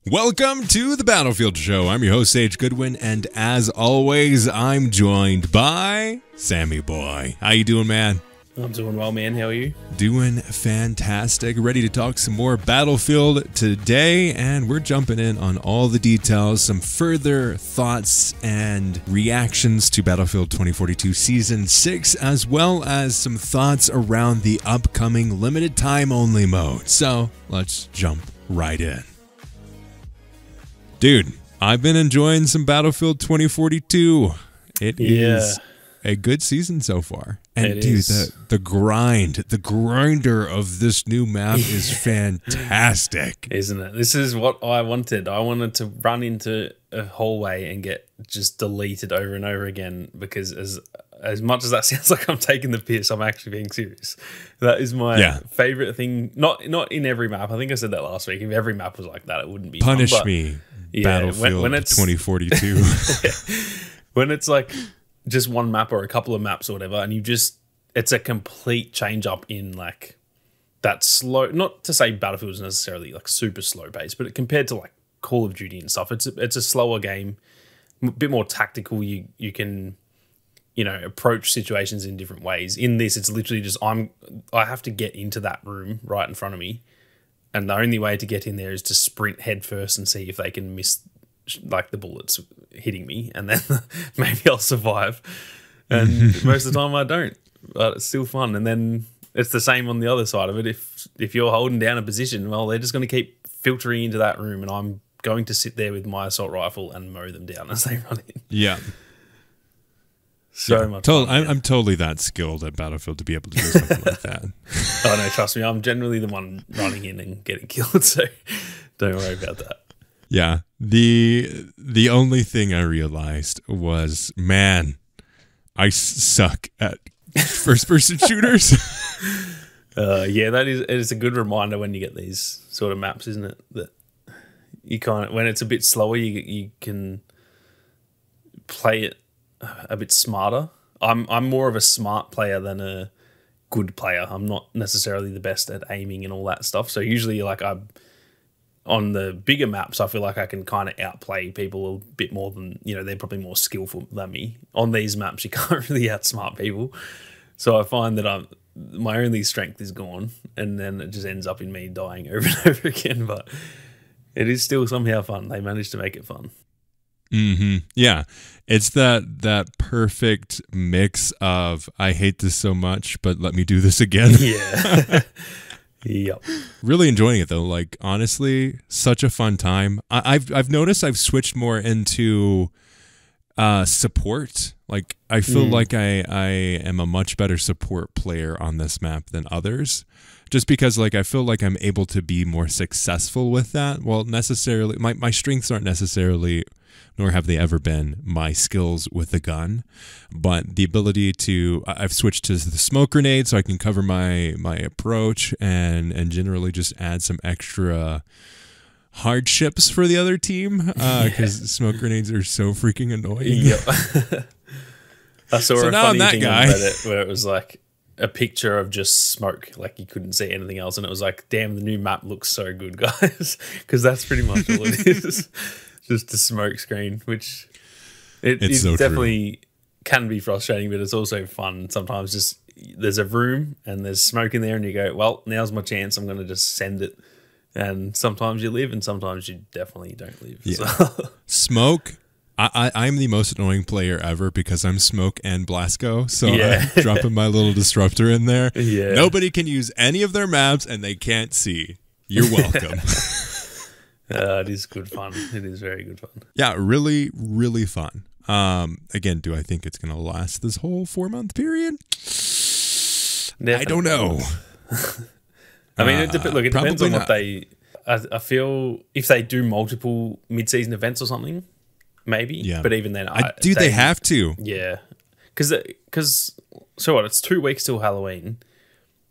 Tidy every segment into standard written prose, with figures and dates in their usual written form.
Welcome to the Battlefield Show. I'm your host, Sage Goodwin, and as always, I'm joined by Sammy Boy. How you doing, man? I'm doing well, man. How are you? Doing fantastic. Ready to talk some more Battlefield today, and we're jumping in on all the details, some further thoughts and reactions to Battlefield 2042 Season 6, as well as some thoughts around the upcoming limited time only mode. So let's jump right in. Dude, I've been enjoying some Battlefield 2042. It is a good season so far. And dude, the grinder of this new map is fantastic. Isn't it? This is what I wanted. I wanted to run into a hallway and get just deleted over and over again, because as much as that sounds like I'm taking the piss, I'm actually being serious. That is my favorite thing. Not in every map. I think I said that last week. If every map was like that, it wouldn't be Punish fun, me, Battlefield when it's 2042. When it's like just one map or a couple of maps or whatever, and it's a complete change up in like that slow, not to say Battlefield is necessarily like super slow pace, but compared to like Call of Duty and stuff, it's a slower game, a bit more tactical. You can, approach situations in different ways. In this, it's literally just I have to get into that room right in front of me, and the only way to get in there is to sprint head first and see if they can miss like the bullets hitting me, and then maybe I'll survive. And most of the time I don't, but it's still fun. And then it's the same on the other side of it. If you're holding down a position, well, they're just going to keep filtering into that room, and I'm going to sit there with my assault rifle and mow them down as they run in. Yeah. So much fun. I'm totally that skilled at Battlefield to be able to do something like that. Oh, no, trust me. I'm generally the one running in and getting killed, so don't worry about that. Yeah. The only thing I realized was, man, I suck at first-person shooters. It is a good reminder when you get these sort of maps, isn't it? That you when it's a bit slower, you can play it a bit smarter. I'm more of a smart player than a good player. I'm not necessarily the best at aiming and all that stuff. So usually, like on the bigger maps, I feel like I can kind of outplay people a bit more than, they're probably more skillful than me. On these maps, you can't really outsmart people. So I find that my only strength is gone, and then it just ends up in me dying over and over again. But it is still somehow fun. They managed to make it fun. Yeah, it's that perfect mix of, I hate this so much, but let me do this again. Yeah. Yep. Really enjoying it though. Like, honestly, such a fun time. I've noticed I've switched more into support. Like, I feel like I am a much better support player on this map than others, just because like I feel like I'm able to be more successful with that. Well, necessarily my strengths aren't necessarily, nor have they ever been, my skills with the gun, but the ability to, I've switched to the smoke grenade so I can cover my approach and generally just add some extra hardships for the other team, because smoke grenades are so freaking annoying. Yep. I saw a funny thing on Reddit where it was like a picture of just smoke, like you couldn't see anything else, and it was like, damn, the new map looks so good, guys, because that's pretty much all it is. Just a smoke screen, which it so definitely can be frustrating, but it's also fun. Sometimes just there's a room and there's smoke in there, and you go, well, now's my chance. I'm going to just send it. And sometimes you live, and sometimes you definitely don't live. Yeah. So. Smoke. I'm the most annoying player ever because I'm Smoke and Blasco, so I'm dropping my little disruptor in there. Yeah. Nobody can use any of their maps, and they can't see. You're welcome. It is good fun. It is very good fun. Yeah, really, really fun. Again, do I think it's going to last this whole 4-month period? Definitely. I don't know. I mean, it depends on what they... I feel if they do multiple mid-season events or something, maybe. Yeah. But even then... they have to. Yeah. Because so what? It's 2 weeks till Halloween.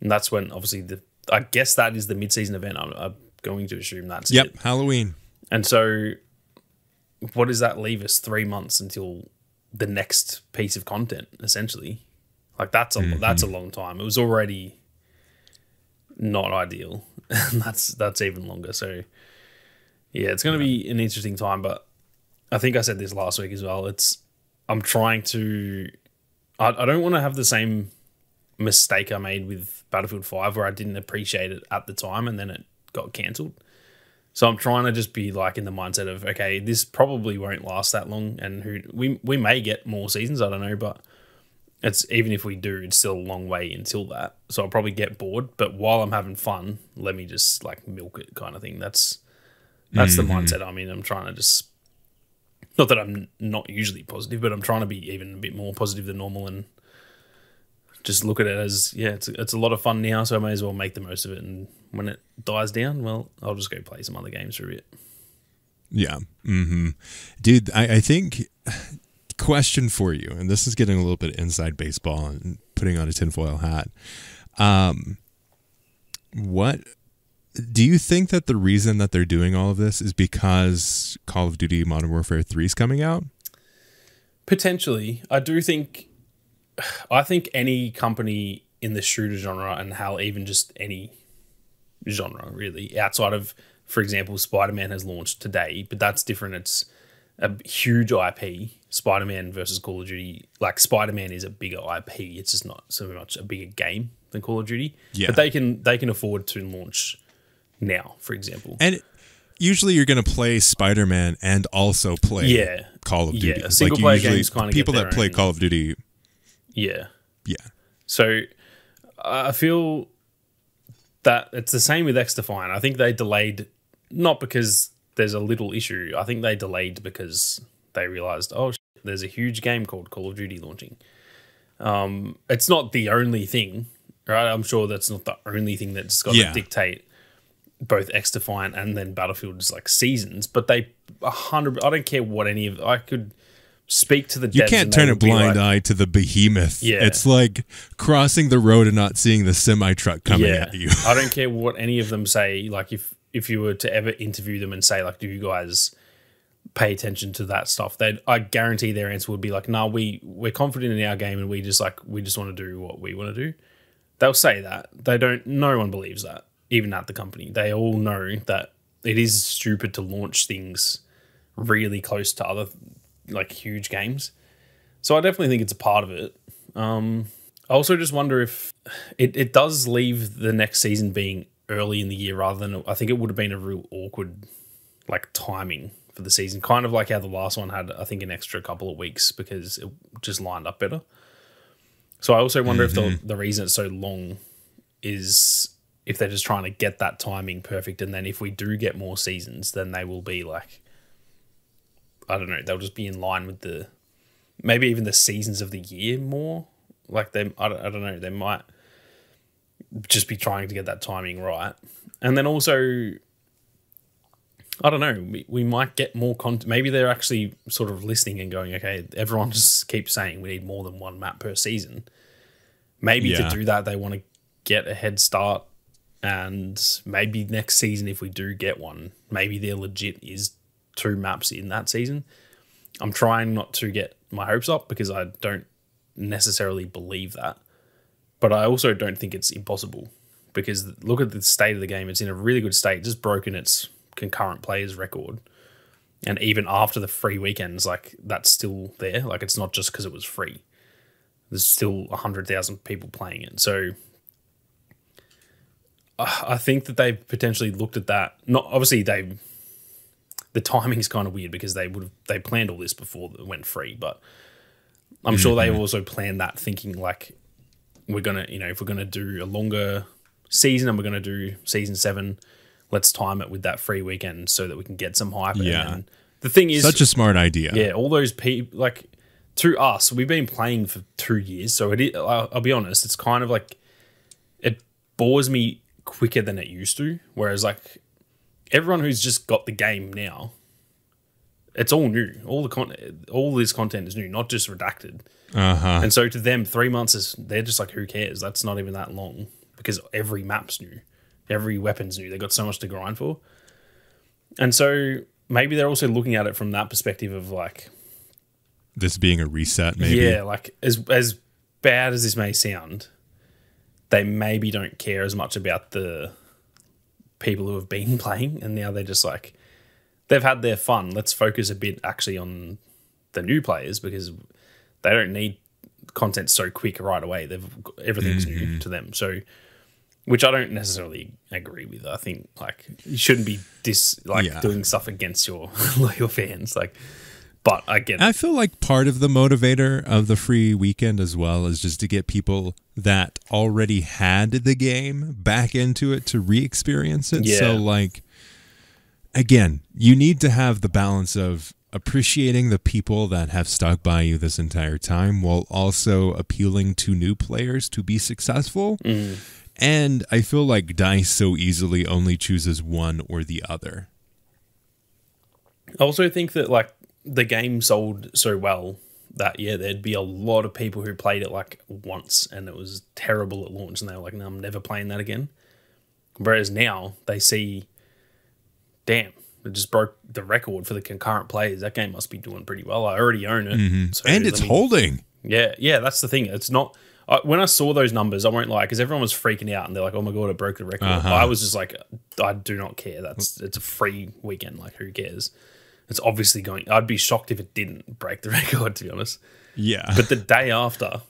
And that's when, obviously, I guess that is the mid-season event. I'm going to assume that's it. Halloween. And so what does that leave us? 3 months until the next piece of content, essentially. Like, that's a long time. It was already not ideal. And that's even longer. So Yeah, it's going to be an interesting time, but I think I said this last week as well. I'm trying to. I don't want to have the same mistake I made with Battlefield 5 where I didn't appreciate it at the time and then it got cancelled. So I'm trying to just be like in the mindset of, okay, this probably won't last that long, and we may get more seasons. I don't know, but it's even if we do, it's still a long way until that. So I'll probably get bored. But while I'm having fun, let me just like milk it, kind of thing. That's the mindset I'm in. I'm trying to just, not that I'm not usually positive, but I'm trying to be even a bit more positive than normal and just look at it as, it's a lot of fun now, so I may as well make the most of it. And when it dies down, well, I'll just go play some other games for a bit. Yeah. Dude, I think, question for you, and this is getting a little bit inside baseball and putting on a tinfoil hat. What do you think that the reason that they're doing all of this is because Call of Duty Modern Warfare 3 is coming out? Potentially. I think any company in the shooter genre, and hell, even just any genre really, outside of, for example, Spider-Man has launched today, but that's different. It's a huge IP. Spider-Man versus Call of Duty. Like, Spider-Man is a bigger IP. It's just not so much a bigger game than Call of Duty. Yeah. But they can afford to launch now, for example. And usually you're going to play Spider-Man and also play Call of Duty. Yeah, single player games kind of people that play Call of Duty. Yeah. Yeah. So I feel that it's the same with XDefiant. I think they delayed, not because there's a little issue. I think they delayed because they realized, there's a huge game called Call of Duty launching. It's not the only thing, right? I'm sure that's not the only thing that's got to dictate both XDefiant and then Battlefield's like seasons, but I don't care what I could speak to the devs. You can't turn a blind eye to the behemoth. Yeah. It's like crossing the road and not seeing the semi-truck coming at you. I don't care what any of them say. Like, if you were to ever interview them and say, like, do you guys pay attention to that stuff? I guarantee their answer would be like, no, we're confident in our game and we just want to do what we want to do. They'll say that. No one believes that, even at the company. They all know that it is stupid to launch things really close to other like huge games. So I definitely think it's a part of it. I also just wonder if it does leave the next season being early in the year rather than, I think it would have been a real awkward like timing for the season, kind of like how the last one had, I think, an extra couple of weeks because it just lined up better. So I also wonder if the reason it's so long is if they're just trying to get that timing perfect, and then if we do get more seasons, then they will be like, I don't know, they'll just be in line with maybe even the seasons of the year more. Like, I don't know, they might just be trying to get that timing right. And then also, I don't know, we might get more content. Maybe they're actually sort of listening and going, okay, everyone just keeps saying we need more than one map per season. Maybe to do that, they want to get a head start, and maybe next season, if we do get one, maybe they're legit is 2 maps in that season. I'm trying not to get my hopes up because I don't necessarily believe that, but I also don't think it's impossible, because look at the state of the game. It's in a really good state, just broken its concurrent players record, and even after the free weekends, like, that's still there. Like, it's not just because it was free. There's still 100,000 people playing it. So I think that they potentially looked at that. Not obviously the timing is kind of weird because they planned all this before it went free, but I'm sure they also planned that thinking like, we're gonna, if we're gonna do a longer season and we're gonna do season 7, let's time it with that free weekend so that we can get some hype. Yeah. And the thing is, such a smart idea. Yeah, all those people, like, to us, we've been playing for 2 years, so I'll be honest, it's kind of like, it bores me quicker than it used to. Whereas, like, everyone who's just got the game now, it's all new. All this content is new, not just redacted. And so to them, 3 months they're just like, who cares? That's not even that long, because every map's new, every weapon's new. They got so much to grind for, and so maybe they're also looking at it from that perspective of like, this being a reset, maybe. Yeah, like, as bad as this may sound, they maybe don't care as much about the people who have been playing, and now they're just like, they've had their fun. Let's focus a bit actually on the new players because they don't need content so quick right away. Everything's new to them. So, which I don't necessarily agree with. I think like you shouldn't be doing stuff against your loyal fans. Like, but I get it. I feel like part of the motivator of the free weekend as well is just to get people that already had the game back into it to re-experience it. Yeah. So like, again, you need to have the balance of appreciating the people that have stuck by you this entire time while also appealing to new players to be successful. And I feel like DICE so easily only chooses one or the other. I also think that like the game sold so well that there'd be a lot of people who played it like once and it was terrible at launch and they were like, no, I'm never playing that again. Whereas now they see, damn, it just broke the record for the concurrent players. That game must be doing pretty well. I already own it. So and it's holding. Yeah, that's the thing. It's not... when I saw those numbers, I won't lie, because everyone was freaking out and they're like, oh my God, it broke the record. I was just like, I do not care. It's a free weekend. Like, who cares? It's obviously going... I'd be shocked if it didn't break the record, to be honest. Yeah. But the day after,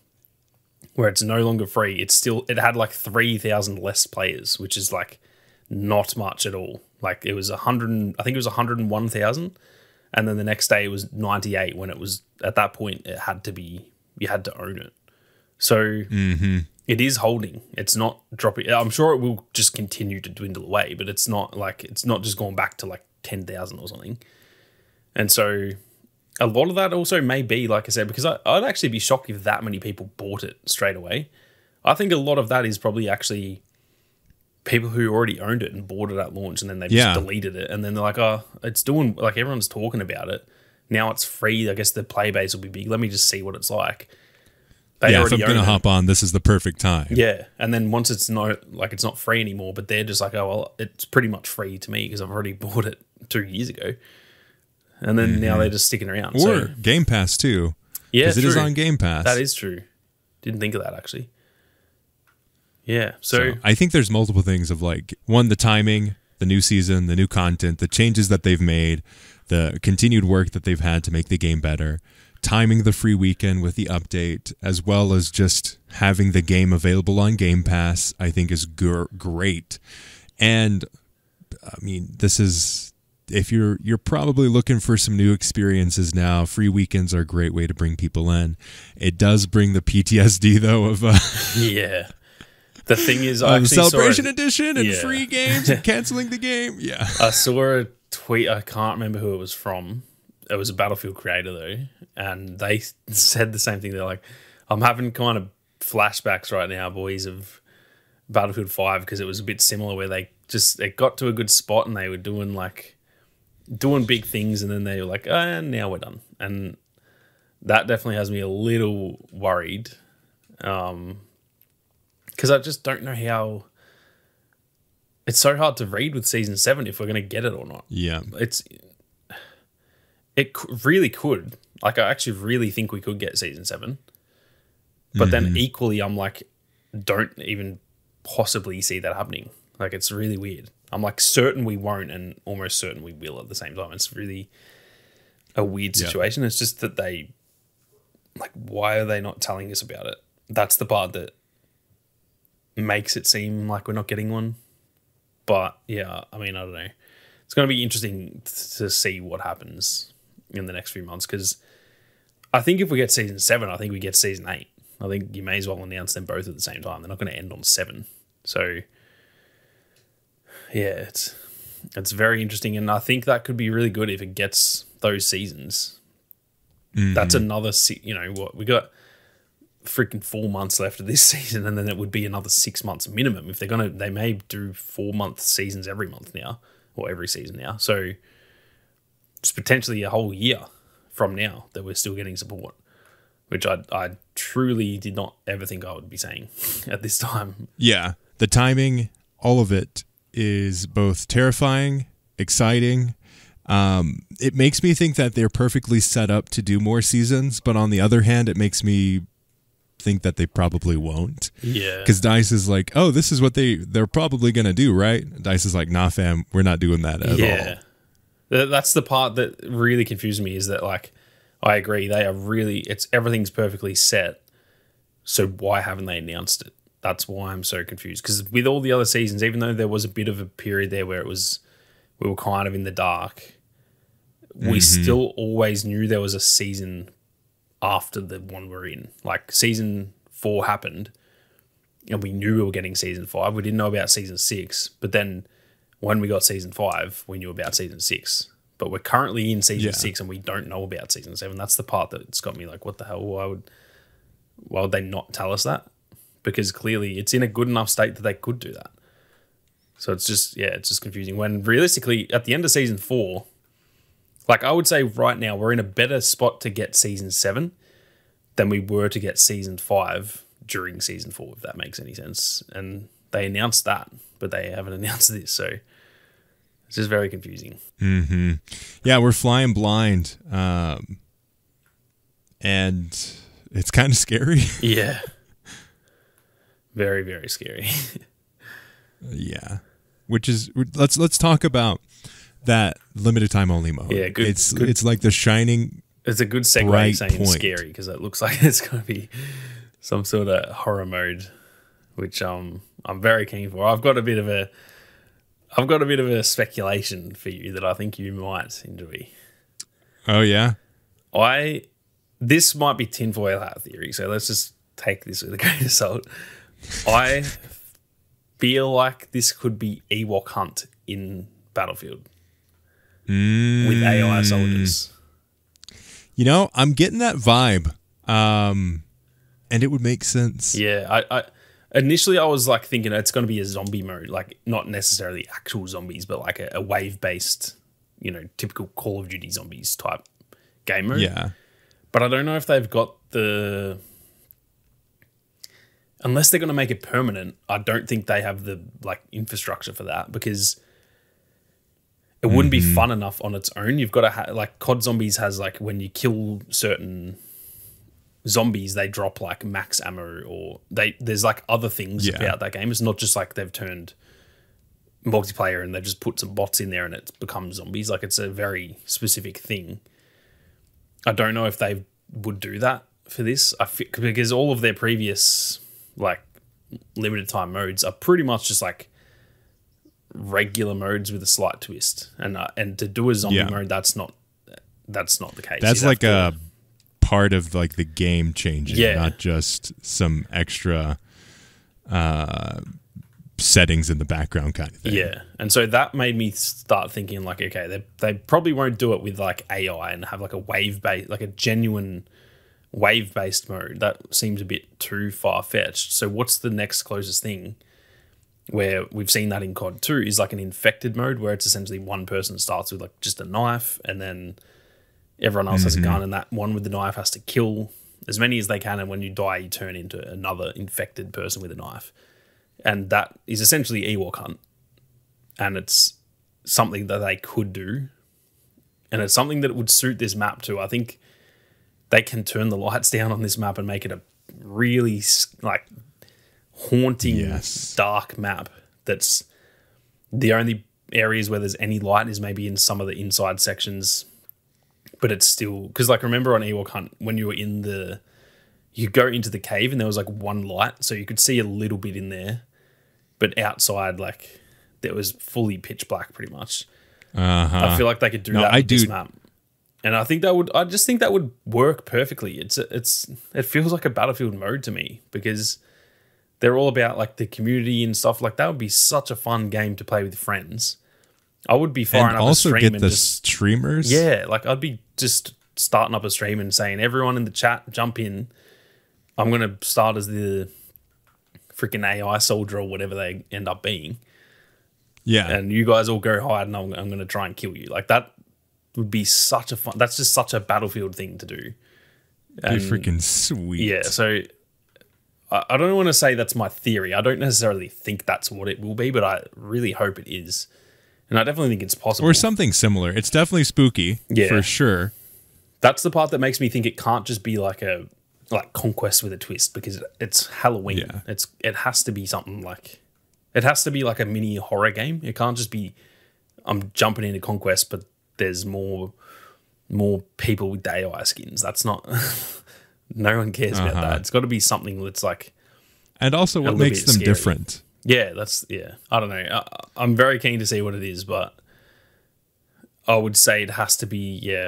where it's no longer free, it had like 3,000 less players, which is like not much at all. Like it was 100, I think it was 101,000. And then the next day it was 98 when it was, at that point, you had to own it. So it is holding. It's not dropping. I'm sure it will just continue to dwindle away, but it's not just going back to like 10,000 or something. And so a lot of that also may be, like I said, because I'd actually be shocked if that many people bought it straight away. I think a lot of that is probably actually people who already owned it and bought it at launch and then they just deleted it. And then they're like, oh, it's doing, like everyone's talking about it. Now it's free. I guess the play base will be big. Let me just see what it's like. If I'm going to hop on, this is the perfect time. Yeah. And then once it's not free anymore, but they're just like, oh, well, it's pretty much free to me because I've already bought it 2 years ago. And then now they're just sticking around. Or Game Pass too. Yeah, because it is on Game Pass. That is true. Didn't think of that actually. Yeah. So I think there's multiple things of like, one, the timing, the new season, the new content, the changes that they've made, the continued work that they've had to make the game better, timing the free weekend with the update, as well as just having the game available on Game Pass, I think is great. And I mean, this is, if you're probably looking for some new experiences now, free weekends are a great way to bring people in. It does bring the PTSD though of yeah. The thing is, I actually Celebration Edition and free games and canceling the game. Yeah, I saw a tweet. I can't remember who it was from. It was a Battlefield creator though, and they said the same thing. They're like, "I'm having kind of flashbacks right now, boys, of Battlefield 5 because it was a bit similar where it got to a good spot and they were doing big things, and then they were like, now we're done." And that definitely has me a little worried. Because I just don't know how... It's so hard to read with Season 7 if we're going to get it or not. Yeah. It really could. Like, I actually really think we could get Season 7. But then equally, I'm like, don't even possibly see that happening. Like, it's really weird. I'm like certain we won't and almost certain we will at the same time. It's really a weird situation. It's just that why are they not telling us about it? That's the part that makes it seem like we're not getting one. But yeah, I mean, I don't know. It's going to be interesting to see what happens in the next few months because I think if we get Season 7, I think we get Season 8. I think you may as well announce them both at the same time. They're not going to end on 7. So yeah, it's very interesting, and I think that could be really good if it gets those seasons. That's another, we got freaking 4 months left of this season, and then it would be another 6 months minimum. If they may do 4-month seasons every month now, or every season now. So it's potentially a whole year from now that we're still getting support, which I truly did not ever think I would be saying at this time. Yeah, the timing, all of it is both terrifying, exciting. It makes me think that they're perfectly set up to do more seasons, but on the other hand, it makes me think that they probably won't. Yeah. Because DICE is like, oh, this is what they're probably going to do, right? DICE is like, nah, fam, we're not doing that at all. That's the part that really confused me, is that, like, I agree, they are really, everything's perfectly set. So why haven't they announced it? That's why I'm so confused. Because with all the other seasons, even though there was a bit of a period there where we were kind of in the dark, we still always knew there was a season after the one we're in. Like, season 4 happened, and we knew we were getting season 5. We didn't know about season 6, but then when we got season 5, we knew about season 6. But we're currently in season 6, and we don't know about season 7. That's the part that's got me like, what the hell? Why would they not tell us that? Because clearly it's in a good enough state that they could do that. So it's just confusing. When realistically, at the end of season 4, like, I would say right now we're in a better spot to get season 7 than we were to get season 5 during season 4, if that makes any sense. And they announced that, but they haven't announced this. So it's just very confusing. Mm-hmm. Yeah, we're flying blind. And it's kind of scary. Yeah. Very, very scary. Yeah. Let's talk about that limited time only mode. Yeah, good. It's like the shining. It's a good segue saying scary, because it looks like it's going to be some sort of horror mode, which I'm very keen for. I've got a bit of a speculation for you that I think you might enjoy. Oh yeah. This might be tinfoil hat theory, so let's just take this with a grain of salt. I feel like this could be Ewok Hunt in Battlefield with AI soldiers. You know, I'm getting that vibe, and it would make sense. Yeah, I initially I was like thinking it's going to be a zombie mode, like not necessarily actual zombies, but like a wave-based, typical Call of Duty zombies type game mode. Yeah. But I don't know if they've got unless they're going to make it permanent, I don't think they have the infrastructure for that, because it wouldn't be fun enough on its own. You've got to have, like, COD Zombies has, like, when you kill certain zombies, they drop like max ammo, or there's like other things about that game. It's not just like they've turned multiplayer and they've just put some bots in there and it's become zombies. Like, it's a very specific thing. I don't know if they would do that for this. Because all of their previous like limited time modes are pretty much just like regular modes with a slight twist. And to do a zombie mode, that's not the case. That's like a part of like the game changing, not just some extra settings in the background kind of thing. Yeah, and so that made me start thinking like, okay, they probably won't do it with like AI and have like a wave-based, like a genuine wave-based mode. That seems a bit too far-fetched. So what's the next closest thing where we've seen that in COD 2 is like an infected mode, where it's essentially one person starts with like just a knife and then everyone else has a gun, and that one with the knife has to kill as many as they can, and when you die, you turn into another infected person with a knife. And that is essentially Ewok Hunt. And it's something that they could do. And it's something that would suit this map too. I think they can turn the lights down on this map and make it a really like haunting, dark map. That's the only areas where there's any light is maybe in some of the inside sections. But it's still, because like remember on Ewok Hunt, when you were you go into the cave and there was like one light, so you could see a little bit in there, but outside like there was fully pitch black pretty much. I feel like they could do that with this map, and I just think that would work perfectly. It feels like a Battlefield mode to me, because they're all about like the community and stuff. Like that would be such a fun game to play with friends. I would be firing up a stream and also get the just, streamers. Yeah, like I'd be just starting up a stream and saying, everyone in the chat, jump in. I'm going to start as the freaking AI soldier or whatever they end up being. Yeah. And you guys all go hide and I'm going to try and kill you. Like that would be such a fun, that's just such a Battlefield thing to do. Be freaking sweet. Yeah, so I don't want to say that's my theory. I don't necessarily think that's what it will be, but I really hope it is. And I definitely think it's possible. Or something similar. It's definitely spooky, for sure. That's the part that makes me think it can't just be like Conquest with a twist, because it's Halloween. Yeah. It has to be something like, it has to be like a mini horror game. It can't just be I'm jumping into Conquest, but there's more people with AI skins. That's not no one cares about that. It's got to be something that's like, and also what makes them scary. different. Yeah, I don't know. I'm very keen to see what it is, but I would say it has to be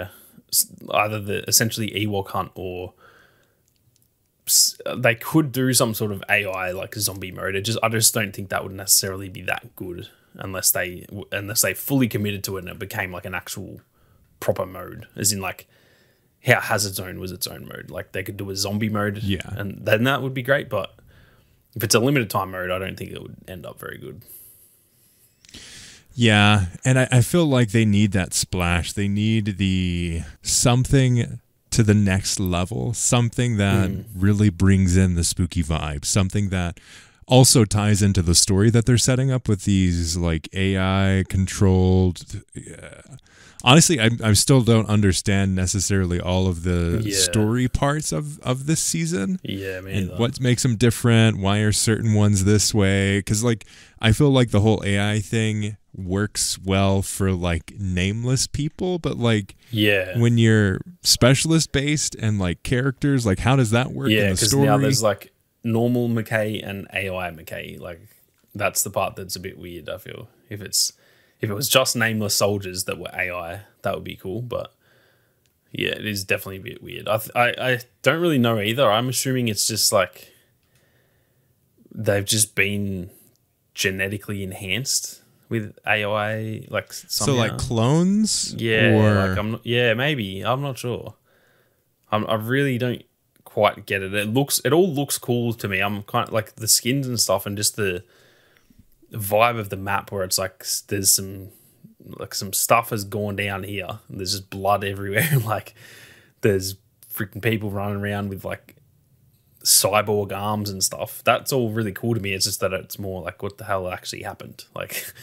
either the essentially Ewok hunt, or they could do some sort of AI like zombie mode. I just don't think that would necessarily be that good unless they fully committed to it and it became like an actual proper mode, as in like how Hazard Zone was its own mode. Like they could do a zombie mode, and then that would be great. But if it's a limited time mode, I don't think it would end up very good. Yeah, and I feel like they need that splash. They need the something to the next level, something that really brings in the spooky vibe, something that also ties into the story that they're setting up with these like AI controlled. Honestly, I still don't understand necessarily all of the story parts of this season. Yeah, me and either. what makes them different. Why are certain ones this way? Because like I feel like the whole AI thing works well for like nameless people, but like when you're specialist based and like characters, like how does that work in the story? Now there's like normal McKay and AI McKay. Like that's the part that's a bit weird. I feel if it was just nameless soldiers that were AI, that would be cool. But yeah, it is definitely a bit weird. I don't really know either. I'm assuming it's just like they've just been genetically enhanced with AI, like somehow. So like clones, maybe. I'm not sure. I really don't quite get it. It all looks cool to me. I'm kind of like the skins and stuff, and just the vibe of the map where it's like there's some stuff has gone down here. And there's just blood everywhere. Like there's freaking people running around with like cyborg arms and stuff. That's all really cool to me. It's just that it's more like, what the hell actually happened? Like,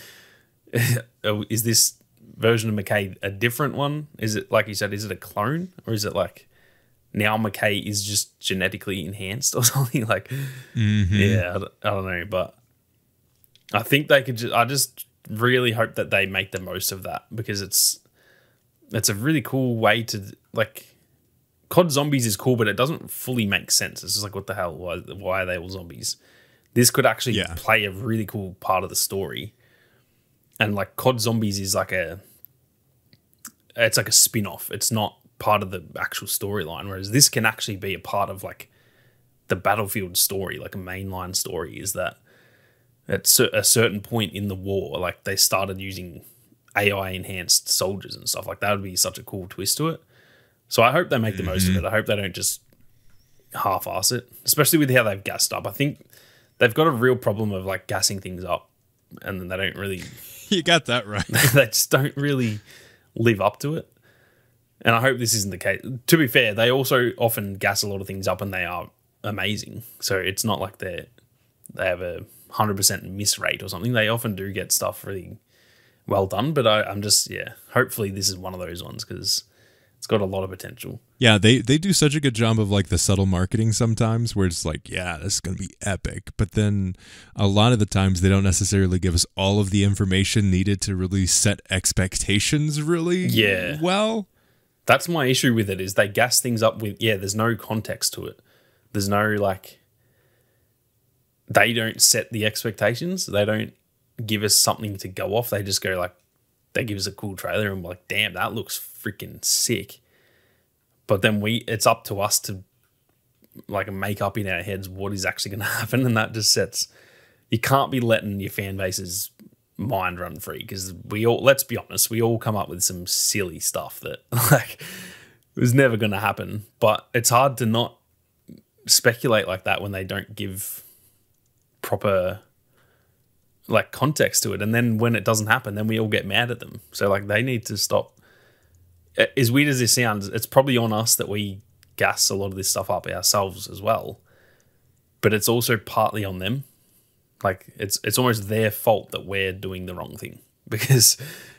is this version of McKay a different one? Is it, like you said, is it a clone? Or is it like now McKay is just genetically enhanced or something? Like, I don't know. But I think they could I just really hope that they make the most of that, because it's a really cool way to, like, COD Zombies is cool, but it doesn't fully make sense. It's just like, what the hell? Why are they all zombies? This could actually play a really cool part of the story. And like COD Zombies is like it's like a spin-off. It's not part of the actual storyline, whereas this can actually be a part of like the Battlefield story, like a mainline story, is that at a certain point in the war, like they started using AI enhanced soldiers and stuff. Like that would be such a cool twist to it. So I hope they make the most of it. I hope they don't just half-ass it, especially with how they've gassed up. I think they've got a real problem of like gassing things up, and then they don't really... You got that right. They just don't really live up to it. And I hope this isn't the case. To be fair, they also often gas a lot of things up and they are amazing. So it's not like they have a 100% miss rate or something. They often do get stuff really well done, but I'm just, hopefully this is one of those ones, because it's got a lot of potential. Yeah, they do such a good job of like the subtle marketing sometimes, where it's like, yeah, this is going to be epic. But then a lot of the times they don't necessarily give us all of the information needed to really set expectations really well. That's my issue with it, is they gas things up with, there's no context to it. There's no like, they don't set the expectations. They don't give us something to go off. They just go like, they give us a cool trailer and we're like, damn, that looks freaking sick. But then it's up to us to like make up in our heads what is actually going to happen. And that just sets, you can't be letting your fan base's mind run free, because let's be honest, we all come up with some silly stuff that like was never going to happen. But it's hard to not speculate like that when they don't give proper like context to it. And then when it doesn't happen, then we all get mad at them. So like they need to stop. As weird as this sounds, it's probably on us that we gas a lot of this stuff up ourselves as well. But it's also partly on them. Like it's almost their fault that we're doing the wrong thing. Because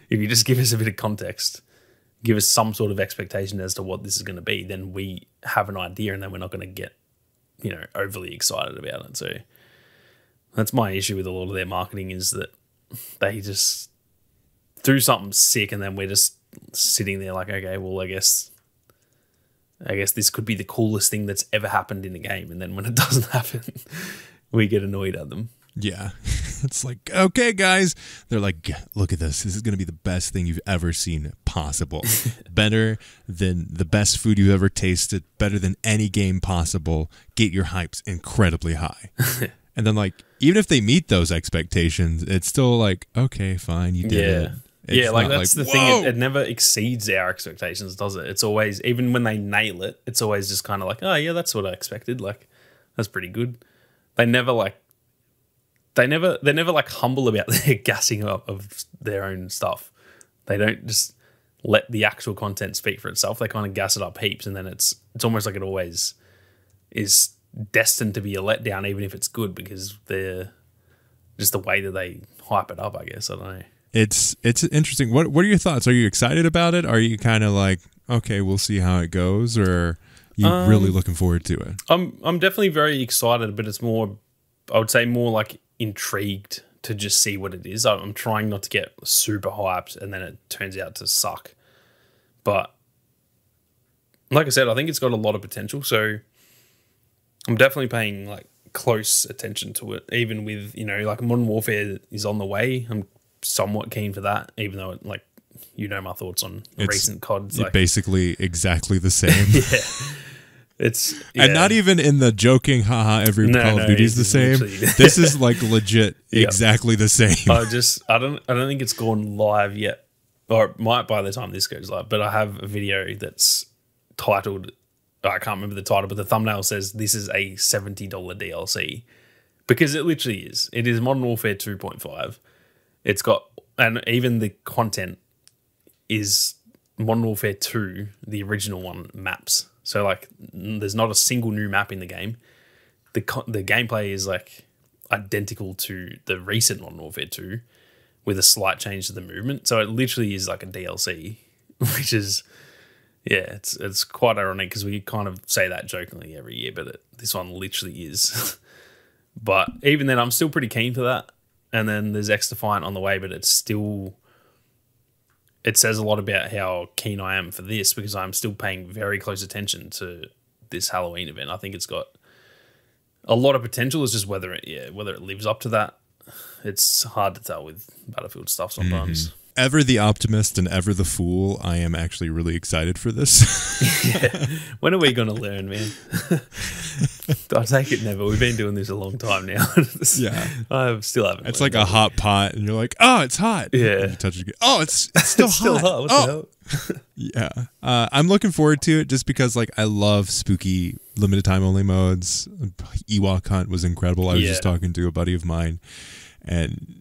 if you just give us a bit of context, give us some sort of expectation as to what this is going to be, then we have an idea, and then we're not going to get, overly excited about it. So that's my issue with a lot of their marketing, is that they just do something sick and then we're just sitting there like, okay, well, I guess this could be the coolest thing that's ever happened in a game. And then when it doesn't happen, we get annoyed at them. Yeah. It's like, okay, guys. They're like, look at this. This is going to be the best thing you've ever seen possible. Better than the best food you've ever tasted. Better than any game possible. Get your hypes incredibly high. And then, like, even if they meet those expectations, it's still like, okay, fine, you did it. It's like that's like, the thing. It never exceeds our expectations, does it? It's always, even when they nail it, it's always just kind of like, oh yeah, that's what I expected. Like, that's pretty good. They're never like humble about their gassing up of their own stuff. They don't just let the actual content speak for itself. They kind of gas it up heaps, and then it's almost like it always is destined to be a letdown, even if it's good, because they're just the way that they hype it up. I guess I don't know. It's interesting. What are your thoughts? Are you excited about it? Are you kind of like, okay, we'll see how it goes, or are you really looking forward to it? I'm definitely very excited, but it's more, I would say, more like intrigued to just see what it is. I'm trying not to get super hyped and then it turns out to suck. But like I said, I think it's got a lot of potential. So I'm definitely paying like close attention to it, even with, like Modern Warfare is on the way. I'm somewhat keen for that, even though it, like, my thoughts on recent CODs. Like, basically exactly the same. Yeah. And not even in the joking, haha, every Call of Duty is the same. This is like legit exactly the same. I don't think it's gone live yet, or it might by the time this goes live, but I have a video that's titled, I can't remember the title, but the thumbnail says this is a $70 DLC, because it literally is. It is Modern Warfare 2.5. It's got, and even the content is Modern Warfare 2, the original one, maps. So, like, there's not a single new map in the game. The gameplay is, like, identical to the recent Modern Warfare 2 with a slight change to the movement. So, it literally is like a DLC, which is, it's quite ironic because we kind of say that jokingly every year, but this one literally is. But even then, I'm still pretty keen for that. And then there's X-Defiant on the way, but it's still... It says a lot about how keen I am for this, because I'm still paying very close attention to this Halloween event. I think it's got a lot of potential. It's just whether it lives up to that. It's hard to tell with Battlefield stuff sometimes. Mm-hmm. Ever the optimist and ever the fool, I am actually really excited for this. Yeah. When are we going to learn, man? I take it never. We've been doing this a long time now. Yeah. I still haven't. It's like a hot pot, and you're like, oh, it's hot. Yeah. And you touch it again. Oh, it's still hot. Still hot. What the hell? Yeah. I'm looking forward to it just because, like, I love spooky limited time only modes. Ewok Hunt was incredible. I was just talking to a buddy of mine, and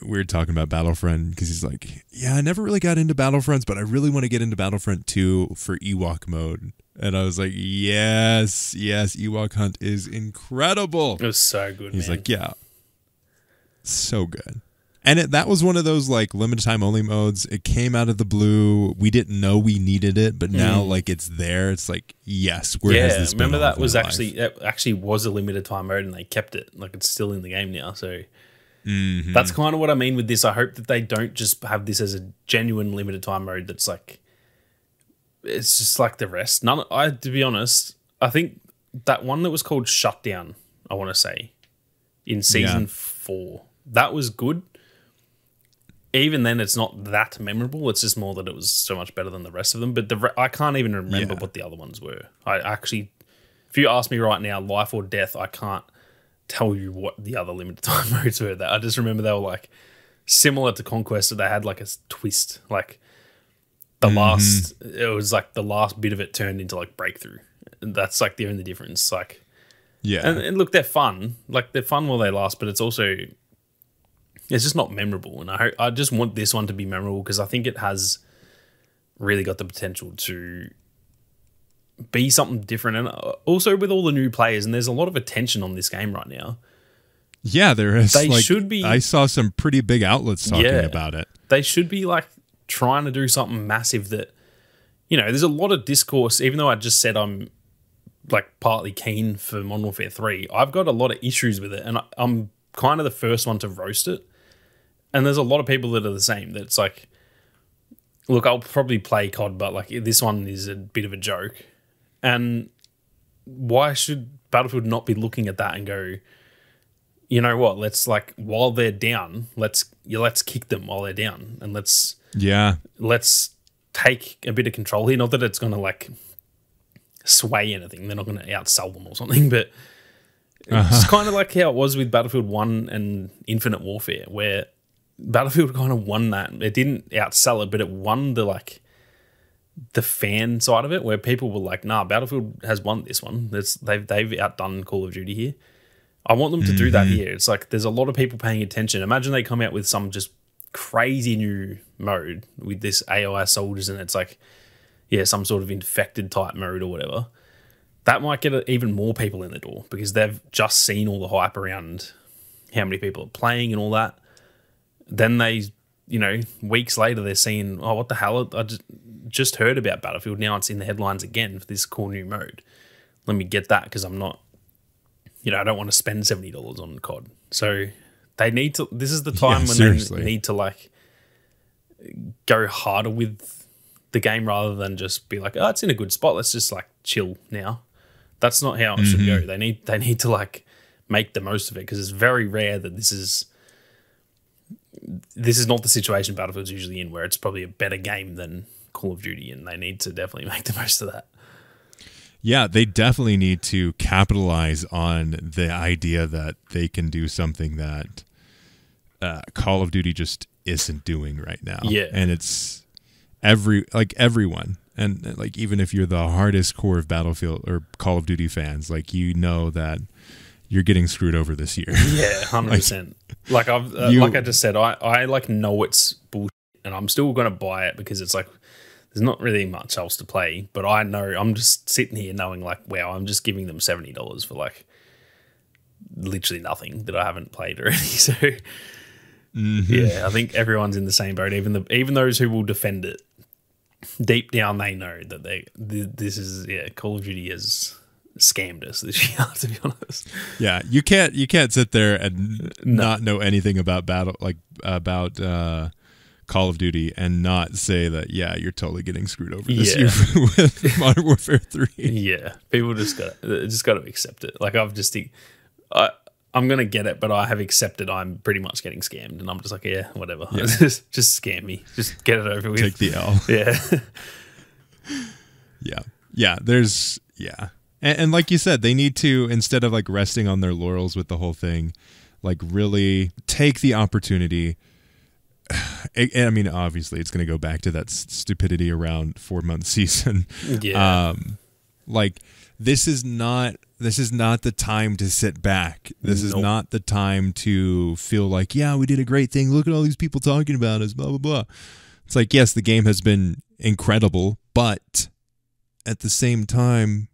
we were talking about Battlefront because he's like, yeah, I never really got into Battlefronts, but I really want to get into Battlefront 2 for Ewok mode. And I was like, yes, Ewok Hunt is incredible. It was so good, He's like, yeah, so good. And that was one of those, like, limited time only modes. It came out of the blue. We didn't know we needed it, but now, like, it's there. It's like, yes, where has this been? Remember that was actually was a limited time mode, and they kept it. Like, it's still in the game now, so... Mm-hmm. That's kind of what I mean with this. I hope that they don't just have this as a genuine limited time mode that's like, it's just like the rest. To be honest, I think that one that was called Shutdown, I want to say, in season 4, that was good. Even then, it's not that memorable. It's just more that it was so much better than the rest of them. But I can't even remember what the other ones were. I actually, if you ask me right now, life or death, I can't tell you what the other limited time modes were. That I just remember they were like similar to Conquest, so they had like a twist. Like the last, it was like the last bit of it turned into like Breakthrough. And that's like the only difference. Like, and look, they're fun. Like they're fun while they last, but it's also, it's just not memorable. And I just want this one to be memorable because I think it has really got the potential to be something different. And also with all the new players, and there's a lot of attention on this game right now. Yeah, there is. They should be. I saw some pretty big outlets talking about it. They should be like trying to do something massive that, there's a lot of discourse, even though I just said I'm like partly keen for Modern Warfare 3. I've got a lot of issues with it, and I'm kind of the first one to roast it. And there's a lot of people that are the same. That's like, look, I'll probably play COD, but like this one is a bit of a joke. And why should Battlefield not be looking at that and go, you know what? Let's like while they're down, let's kick them while they're down, and let's take a bit of control here. Not that it's going to like sway anything. They're not going to outsell them or something, but it's kind of like how it was with Battlefield 1 and Infinite Warfare, where Battlefield kind of won that. It didn't outsell it, but it won the fan side of it, where people were like, nah, Battlefield has won this one. They've outdone Call of Duty here. I want them to do that here. It's like there's a lot of people paying attention. Imagine they come out with some just crazy new mode with this AI soldiers, and it's like, yeah, some sort of infected type mode or whatever. That might get even more people in the door because they've just seen all the hype around how many people are playing and all that. Then they, weeks later, they're seeing, oh, what the hell? I just heard about Battlefield. Now it's in the headlines again for this cool new mode. Let me get that because I'm not, I don't want to spend $70 on COD. So they need to, this is the time when seriously. They need to like go harder with the game rather than just be like, oh, it's in a good spot. Let's just like chill now. That's not how it should go. They need to like make the most of it because it's very rare that this is not the situation Battlefield's usually in, where it's probably a better game than Call of Duty, and they need to definitely make the most of that. Yeah, they definitely need to capitalize on the idea that they can do something that Call of Duty just isn't doing right now. Yeah. And it's everyone. And like even if you're the hardest core of Battlefield or Call of Duty fans, like that you're getting screwed over this year. Yeah, 100%. Like I just said, I like know it's bullshit, and I'm still going to buy it because it's like there's not really much else to play. But I know I'm just sitting here knowing like, wow, I'm just giving them $70 for like literally nothing that I haven't played already. So yeah, I think everyone's in the same boat. Even those who will defend it, deep down they know that this is Call of Duty has scammed us this year, to be honest. Yeah, you can't sit there and not know anything about Call of Duty and not say that you're totally getting screwed over this year with Modern Warfare 3. Yeah, people just got to accept it. Like I'm gonna get it, but I have accepted I'm pretty much getting scammed, and I'm just like, yeah, whatever. Yeah. just scam me, just get it over with. Take the L. Yeah, and like you said, they need to, instead of like resting on their laurels with the whole thing, like really take the opportunity. And I mean, obviously, it's going to go back to that stupidity around 4-month season. Yeah. Like this is not the time to sit back. This is not the time to feel like, yeah, we did a great thing. Look at all these people talking about us, blah, blah, blah. It's like, yes, the game has been incredible, but at the same time,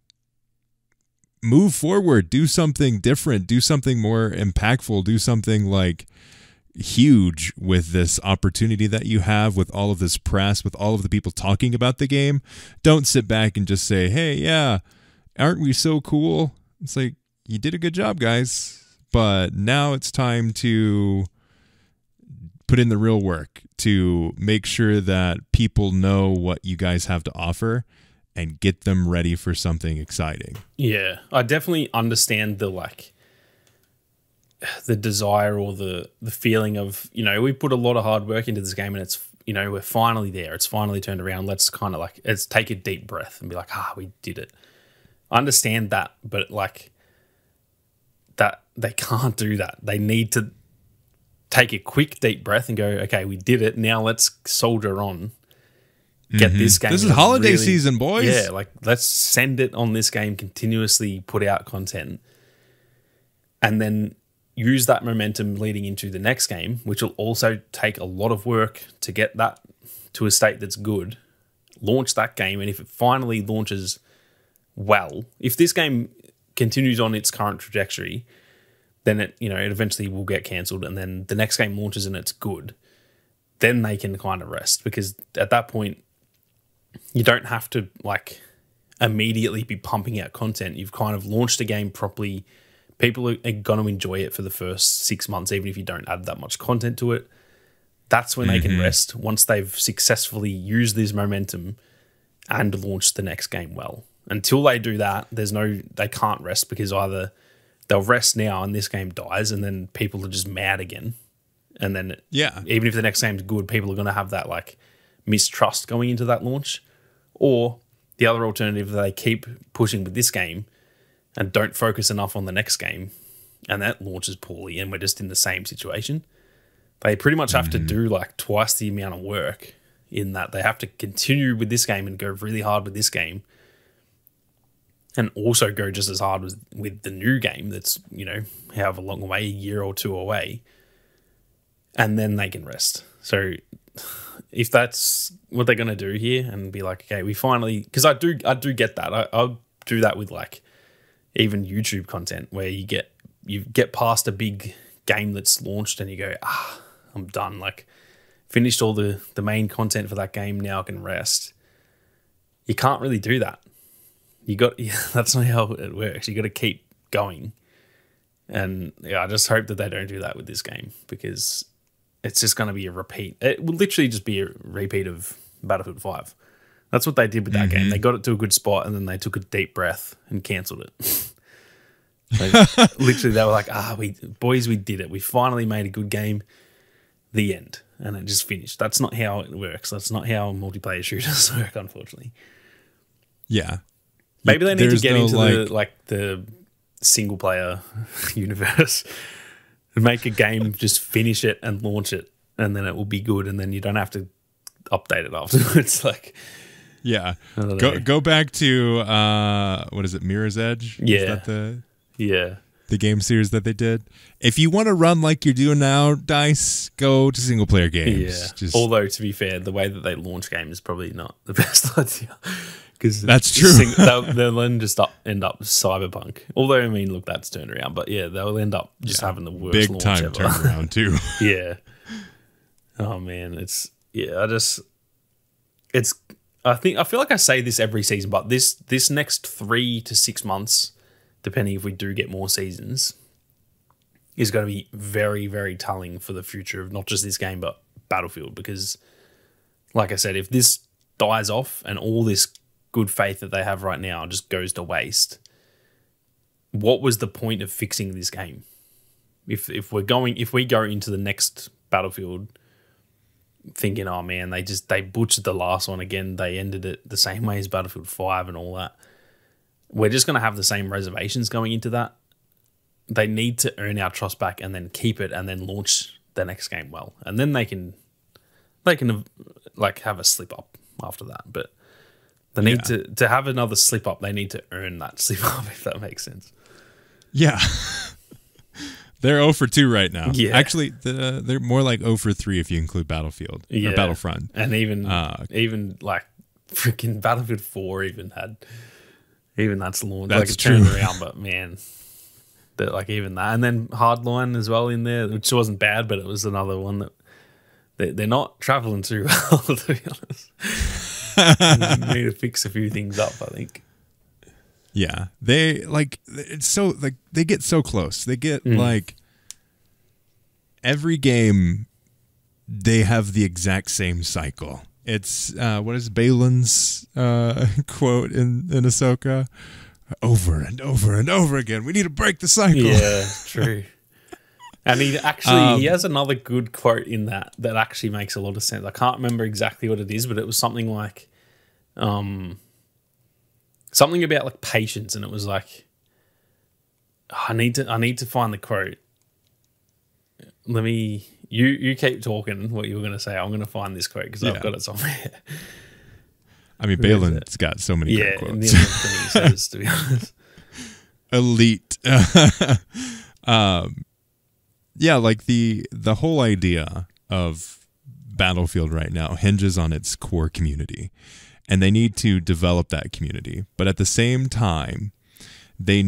move forward, do something different, do something more impactful, do something like huge with this opportunity that you have, with all of this press, with all of the people talking about the game. Don't sit back and just say, hey, yeah, aren't we so cool? It's like, you did a good job, guys, but now it's time to put in the real work to make sure that people know what you guys have to offer and get them ready for something exciting. Yeah, I definitely understand the desire or the feeling of, we put a lot of hard work into this game, and it's, we're finally there. It's finally turned around. Let's kind of let's take a deep breath and be like, we did it. I understand that, but like that they can't do that. They need to take a quick deep breath and go, okay, we did it. Now let's soldier on. Get this game. This is holiday season, boys. Yeah, like let's send it on this game, continuously put out content, and then use that momentum leading into the next game, which will also take a lot of work to get that to a state that's good. Launch that game, and if it finally launches well, if this game continues on its current trajectory, then it eventually will get cancelled, and then the next game launches and it's good. Then they can kind of rest, because at that point you don't have to like immediately be pumping out content. You've kind of launched a game properly. People are going to enjoy it for the first 6 months, even if you don't add that much content to it. That's when they can rest, once they've successfully used this momentum and launched the next game well. Until they do that, they can't rest, because either they'll rest now and this game dies, and then people are just mad again. And then even if the next game's good, people are going to have that like mistrust going into that launch. Or the other alternative, they keep pushing with this game and don't focus enough on the next game, and that launches poorly, and we're just in the same situation. They pretty much have to do like twice the amount of work, in that they have to continue with this game and go really hard with this game, and also go just as hard with the new game that's, you know, however long away, a year or two away, and then they can rest. So if that's what they're going to do here, and be like, okay, we finally, because I do get that. I'll do that with like even YouTube content, where you get past a big game that's launched and you go, I'm done. Like, finished all the main content for that game. Now I can rest. You can't really do that. That's not how it works. You got to keep going. And I just hope that they don't do that with this game, because it's just going to be a repeat. It will literally just be a repeat of Battlefield 5. That's what they did with that game. They got it to a good spot, and then they took a deep breath and cancelled it. Literally, they were like, we did it. We finally made a good game. The end. And it just finished. That's not how it works. That's not how multiplayer shooters work, unfortunately. Yeah. Maybe they need to get into the single player universe and make a game, just finish it and launch it, and then it will be good, and then you don't have to update it afterwards. Like, yeah. Go back to what is it, Mirror's Edge? Yeah. Is that the game series that they did? If you want to run like you're doing now, DICE, go to single player games. Yeah. Although, to be fair, the way that they launch games is probably not the best idea. Because that's true. They'll then just end up Cyberpunk. Although, I mean, look, that's turned around. But yeah, they'll end up just having the worst big launch time ever. turnaround too. Yeah. Oh man, I feel like I say this every season, but this next 3 to 6 months, depending if we do get more seasons, is going to be very, very telling for the future of not just this game, but Battlefield. Because, like I said, if this dies off and all this good faith that they have right now just goes to waste, what was the point of fixing this game? If we go into the next Battlefield thinking, oh man, they butchered the last one again, they ended it the same way as Battlefield 5 and all that, we're just going to have the same reservations going into that. They need to earn our trust back and then keep it, and then launch the next game well, and then they can like have a slip up after that. But they need to have another slip up. They need to earn that slip up, if that makes sense. Yeah. They're 0 for 2 right now. Yeah. Actually, they're more like 0 for 3 if you include Battlefield or Battlefront. And even like freaking Battlefield 4 even that's launched. That's like it turned around, but man, like even that. And then Hardline as well in there, which wasn't bad, but it was another one that they're not traveling too well, to be honest. Need to fix a few things up, I think. Yeah, they they get so close. They get like every game, they have the exact same cycle. It's what is Balin's quote in Ahsoka? Over and over and over again. We need to break the cycle. Yeah, true. And he has another good quote in that actually makes a lot of sense. I can't remember exactly what it is, but it was something like something about like patience, and it was like, I need to find the quote. You keep talking what you were going to say. I'm going to find this quote because I've got it somewhere. I mean, Balin's got so many great quotes. Yeah, he says, to be honest. Elite. Yeah, like the whole idea of Battlefield right now hinges on its core community, and they need to develop that community. But at the same time, they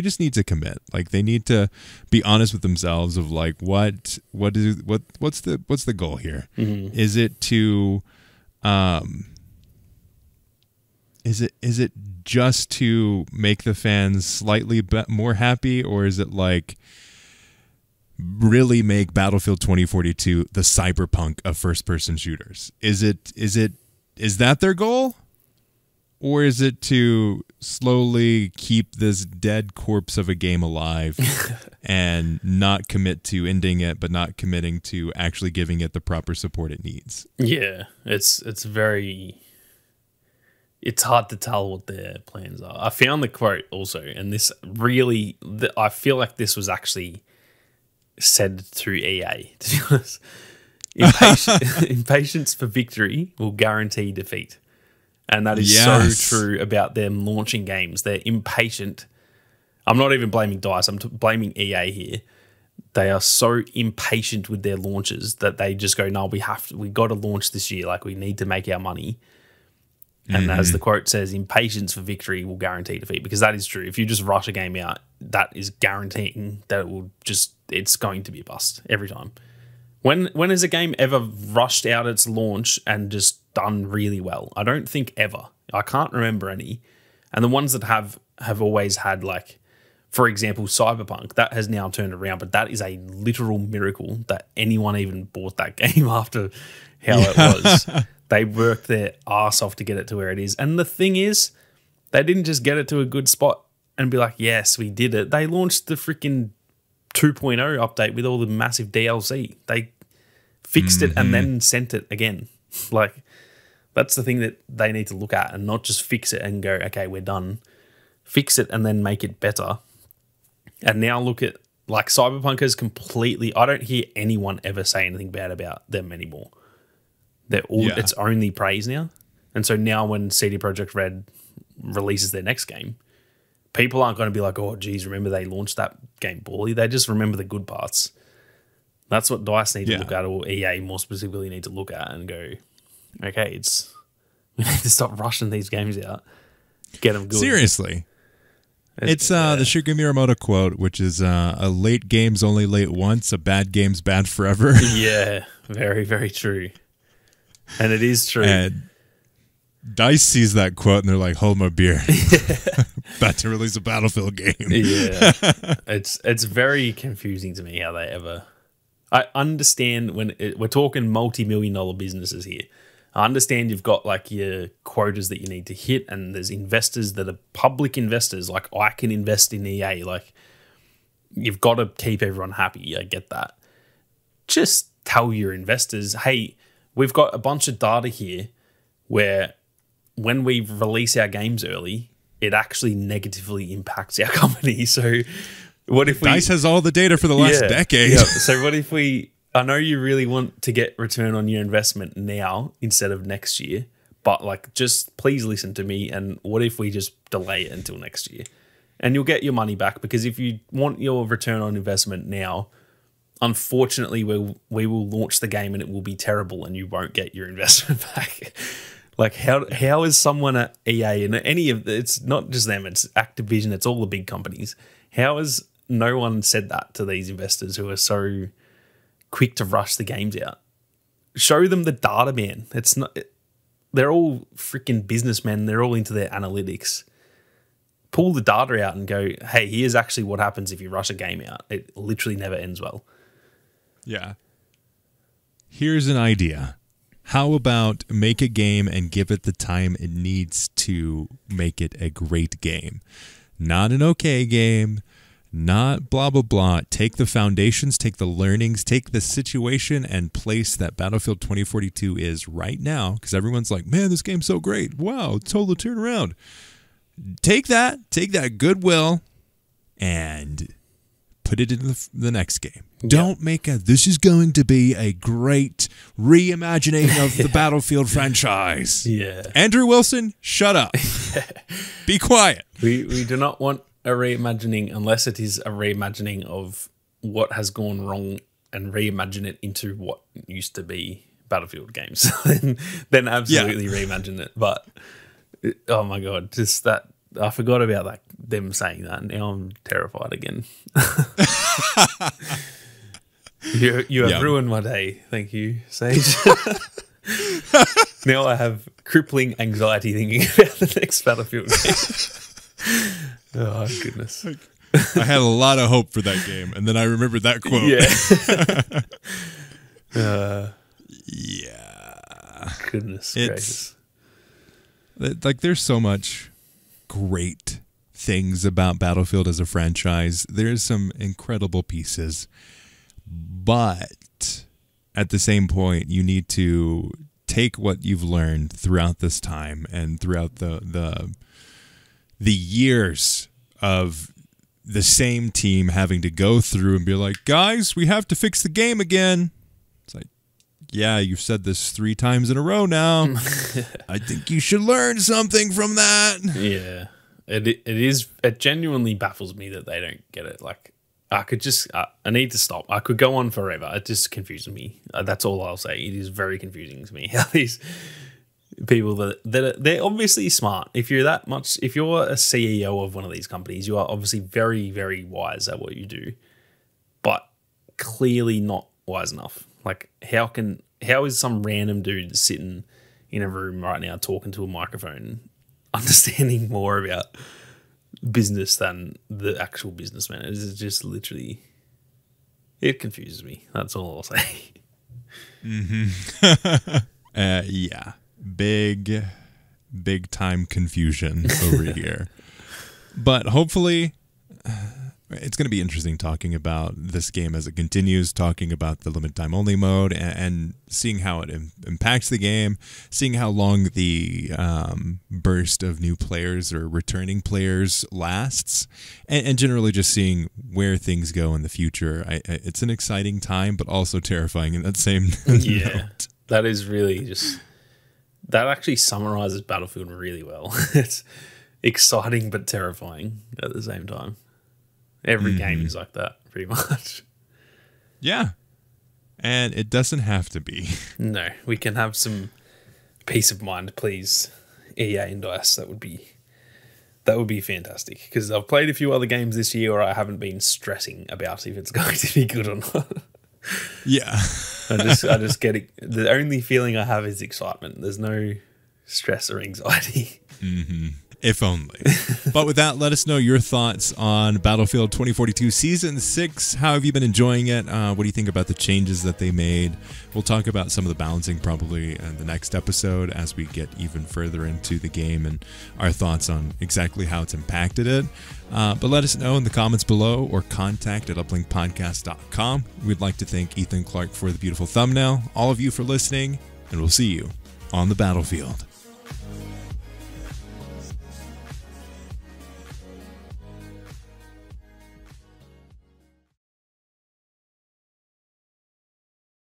just need to commit. Like, they need to be honest with themselves of like, what's the goal here? Mm-hmm. Is it to is it just to make the fans slightly more happy, or is it like really make Battlefield 2042 the cyberpunk of first-person shooters? Is that their goal? Or is it to slowly keep this dead corpse of a game alive and not commit to ending it, but not committing to actually giving it the proper support it needs? Yeah, it's hard to tell what their plans are. I found the quote also, and this really, I feel like this was actually said through EA, to be honest. Impatience for victory will guarantee defeat. And that is so true about them launching games. They're impatient. I'm not even blaming DICE. I'm blaming EA here. They are so impatient with their launches that they just go, no, we got to launch this year. Like, we need to make our money. And as the quote says, impatience for victory will guarantee defeat, because that is true. If you just rush a game out, that is guaranteeing that it's going to be a bust every time. When has a game ever rushed out its launch and just done really well? I don't think ever. I can't remember any. And the ones that have always had, like, for example, Cyberpunk, that has now turned around, but that is a literal miracle that anyone even bought that game after how it was. They worked their ass off to get it to where it is. And the thing is, they didn't just get it to a good spot and be like, yes, we did it. They launched the freaking 2.0 update with all the massive DLC. They fixed it and then sent it again. Like, that's the thing that they need to look at, and not just fix it and go, okay, we're done. Fix it and then make it better. And now look at, like, Cyberpunk is completely, I don't hear anyone ever say anything bad about them anymore. They're all, it's only praise now. And so now when CD Projekt Red releases their next game, people aren't going to be like, oh, geez, remember they launched that game poorly. They just remember the good parts. That's what DICE need to look at, or EA more specifically need to look at and go, okay, we need to stop rushing these games out. Get them good. Seriously. It's the Shigeru Miyamoto quote, which is a late game's only late once, a bad game's bad forever. Yeah, very, very true. And it is true. And DICE sees that quote and they're like, hold my beer. About to release a Battlefield game. Yeah. It's very confusing to me how they ever... I understand when we're talking multi-million-dollar businesses here. I understand you've got, like, your quotas that you need to hit, and there's investors that are public investors. Like, I can invest in EA. Like, you've got to keep everyone happy. I get that. Just tell your investors, hey, we've got a bunch of data here where when we release our games early, it actually negatively impacts our company. So what if DICE has all the data for the last decade. Yeah. So what if I know you really want to get return on your investment now instead of next year, but, like, just please listen to me. And what if we just delay it until next year? And you'll get your money back, because if you want your return on investment now, unfortunately, we will launch the game and it will be terrible and you won't get your investment back. Like, how is someone at EA and it's not just them, it's Activision, it's all the big companies. How has no one said that to these investors who are so quick to rush the games out? Show them the data, man. They're all freaking businessmen. They're all into their analytics. Pull the data out and go, hey, here's actually what happens if you rush a game out. It literally never ends well. Yeah. Here's an idea. How about make a game and give it the time it needs to make it a great game? Not an okay game, not blah, blah, blah. Take the foundations, take the learnings, take the situation and place that Battlefield 2042 is right now, because everyone's like, man, this game's so great. Wow, total turnaround. Take that goodwill and put it in the next game. Don't make this is going to be a great reimagining of the Battlefield franchise. Yeah. Andrew Wilson, shut up. Be quiet. We do not want a reimagining unless it is a reimagining of what has gone wrong and reimagine it into what used to be Battlefield games. then absolutely reimagine it. But oh my God, just that. I forgot about that, them saying that. Now I'm terrified again. You have ruined my day. Thank you, Sage. Now I have crippling anxiety thinking about the next Battlefield game. Oh, goodness. I had a lot of hope for that game, and then I remembered that quote. Yeah. Yeah. Goodness gracious. Like, there's so much great things about Battlefield as a franchise. There's some incredible pieces, but at the same point, you need to take what you've learned throughout this time and throughout the years of the same team having to go through and be like, guys, we have to fix the game again. It's like, yeah, you've said this 3 times in a row now. I think you should learn something from that. Yeah. It genuinely baffles me that they don't get it. Like, I need to stop. I could go on forever. It just confuses me. That's all I'll say. It is very confusing to me how these people they're obviously smart. If you're a CEO of one of these companies, you are obviously very, very wise at what you do, but clearly not wise enough. Like, how is some random dude sitting in a room right now talking to a microphone understanding more about business than the actual businessman? It is just literally, it confuses me. That's all I'll say. Yeah. Big time confusion over here. But hopefully, it's going to be interesting talking about this game as it continues, talking about the limited time only mode and seeing how it impacts the game, seeing how long the burst of new players or returning players lasts, and generally just seeing where things go in the future. It's an exciting time, but also terrifying in that same note. That is really just... That actually summarizes Battlefield really well. It's exciting but terrifying at the same time. Every game is like that, pretty much. Yeah. And it doesn't have to be. No, we can have some peace of mind, please. EA and DICE, that would be fantastic. Because I've played a few other games this year where I haven't been stressing about if it's going to be good or not. Yeah. I just get it. The only feeling I have is excitement. There's no stress or anxiety. If only. But with that, let us know your thoughts on Battlefield 2042 Season 6. How have you been enjoying it? What do you think about the changes that they made? We'll talk about some of the balancing probably in the next episode as we get even further into the game and our thoughts on exactly how it's impacted it. But let us know in the comments below or contact@uplinkpodcast.com. We'd like to thank Ethan Clark for the beautiful thumbnail, all of you for listening, and we'll see you on the battlefield.